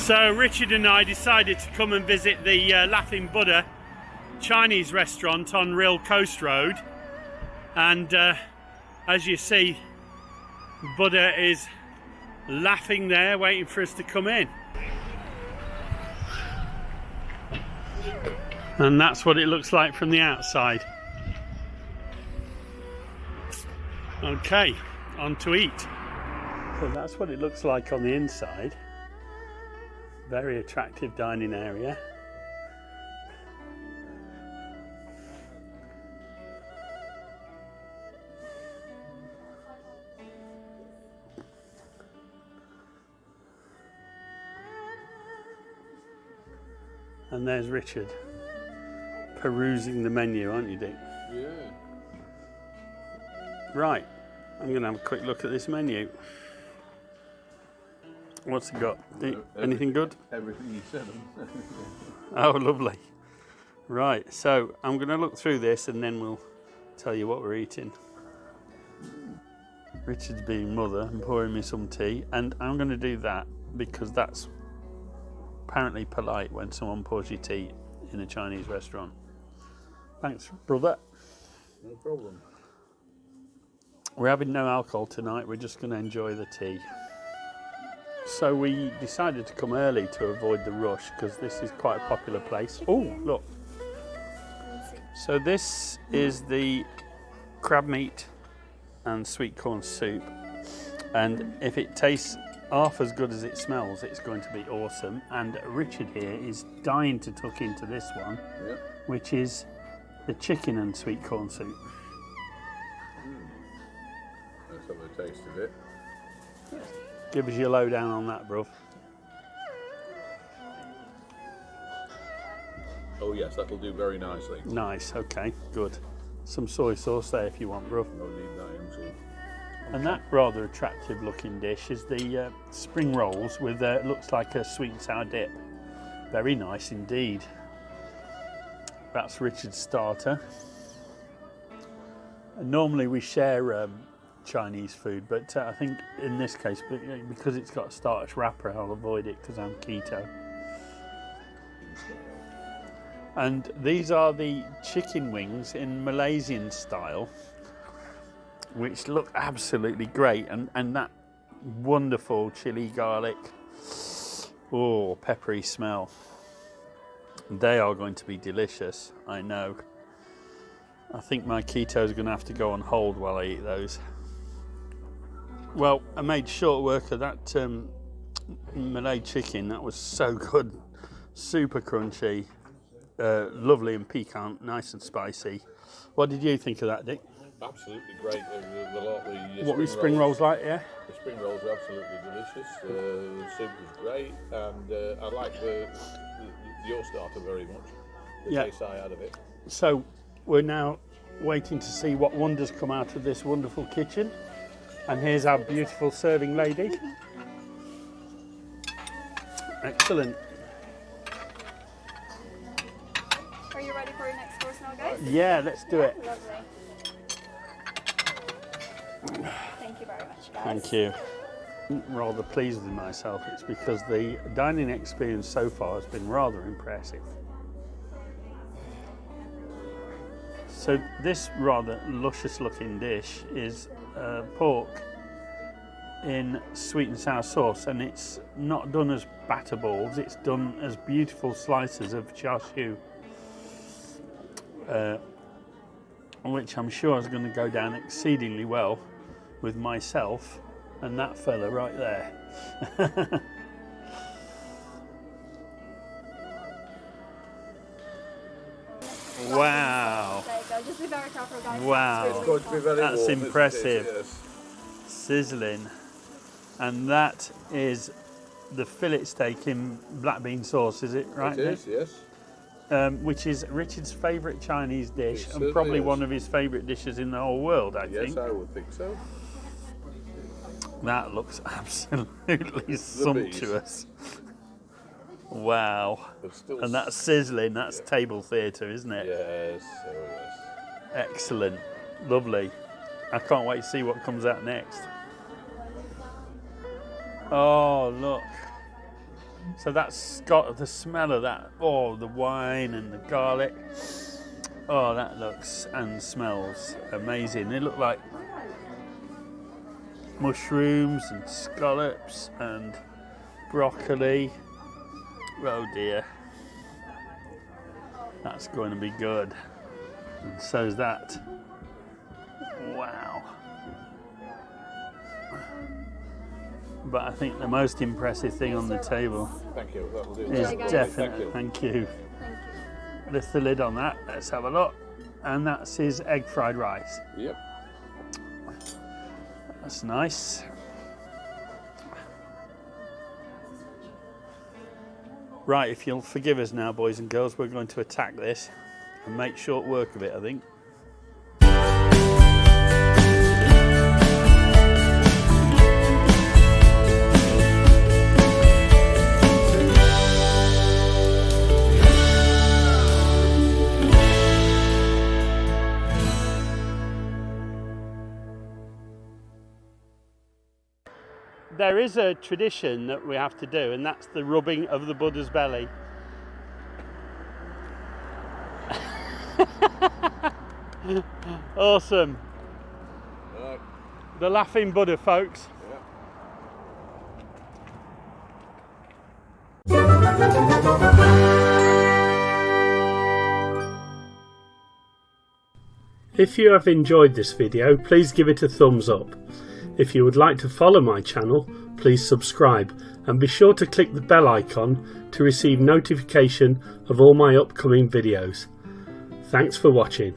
So Richard and I decided to come and visit the Laughing Buddha Chinese restaurant on Rhyl Coast Road, and as you see, Buddha is laughing there waiting for us to come in, and that's what it looks like from the outside. Okay, on to eat. So that's what it looks like on the inside. Very attractive dining area. And there's Richard perusing the menu, aren't you, Dick? Yeah. Right, I'm going to have a quick look at this menu. What's it got? Anything good? Everything you said. Oh, lovely. Right, so I'm going to look through this and then we'll tell you what we're eating. Richard's being mother and pouring me some tea, and I'm going to do that because that's apparently polite when someone pours you tea in a Chinese restaurant. Thanks, brother. No problem. We're having no alcohol tonight, we're just going to enjoy the tea. So we decided to come early to avoid the rush because this is quite a popular place. Oh, look. So this is the crab meat and sweet corn soup, and if it tastes half as good as it smells, it's going to be awesome. And Richard here is dying to tuck into this one, which is the chicken and sweet corn soup. Let's have a taste of it. Give us your lowdown on that, bruv. Oh yes, that'll do very nicely. Nice, okay, good. Some soy sauce there if you want, bruv. No need that until. And that rather attractive looking dish is the spring rolls with looks like a sweet and sour dip. Very nice indeed. That's Richard's starter. And normally we share Chinese food, but I think in this case, because it's got a starch wrapper, I'll avoid it because I'm keto. And these are the chicken wings in Malaysian style, which look absolutely great, and that wonderful chili garlic, oh, peppery smell. They are going to be delicious, I know. I think my keto is going to have to go on hold while I eat those. Well, I made short work of that Malay chicken. That was so good, super crunchy, lovely and piquant, nice and spicy. What did you think of that, Dick? Absolutely great. What were spring rolls like? Yeah. The spring rolls are absolutely delicious. The soup was great, and I like your starter very much. The taste I had of it. So we're now waiting to see what wonders come out of this wonderful kitchen. And here's our beautiful serving lady. Excellent. Are you ready for your next course now, guys? Yeah, let's do it. Lovely. Thank you very much, guys. Thank you. I'm rather pleased with myself. It's because the dining experience so far has been rather impressive. So this rather luscious looking dish is pork in sweet and sour sauce, and it's not done as batter balls, it's done as beautiful slices of char siu, which I'm sure is going to go down exceedingly well with myself and that fella right there. Wow. Just be very careful, guys. Wow. It's going to be very That's warm, impressive. isn't it? Yes. Sizzling. And that is the fillet steak in black bean sauce, is it right? It is, yes. Which is Richard's favourite Chinese dish, It and probably is. one of his favourite dishes in the whole world, I think. Yes, I would think so. That looks absolutely sumptuous. Wow. And that's sizzling, that's table theatre, isn't it? Yes, oh yes. Excellent. Lovely. I can't wait to see what comes out next. Oh, look. So that's got the smell of that, oh, the wine and the garlic. Oh, that looks and smells amazing. They look like mushrooms and scallops and broccoli. Oh dear. That's going to be good. And so's that. Wow. But I think the most impressive thing on the table Thank you. That'll do. is Thank you. definitely, thank you. Lift the lid on that, let's have a look. And that's his egg fried rice. Yep. That's nice. Right, if you'll forgive us now, boys and girls, we're going to attack this and make short work of it, I think. There is a tradition that we have to do, and that's the rubbing of the Buddha's belly. Awesome. Right. The laughing Buddha, folks. If you have enjoyed this video, please give it a thumbs up. If you would like to follow my channel, please subscribe and be sure to click the bell icon to receive notification of all my upcoming videos. Thanks for watching.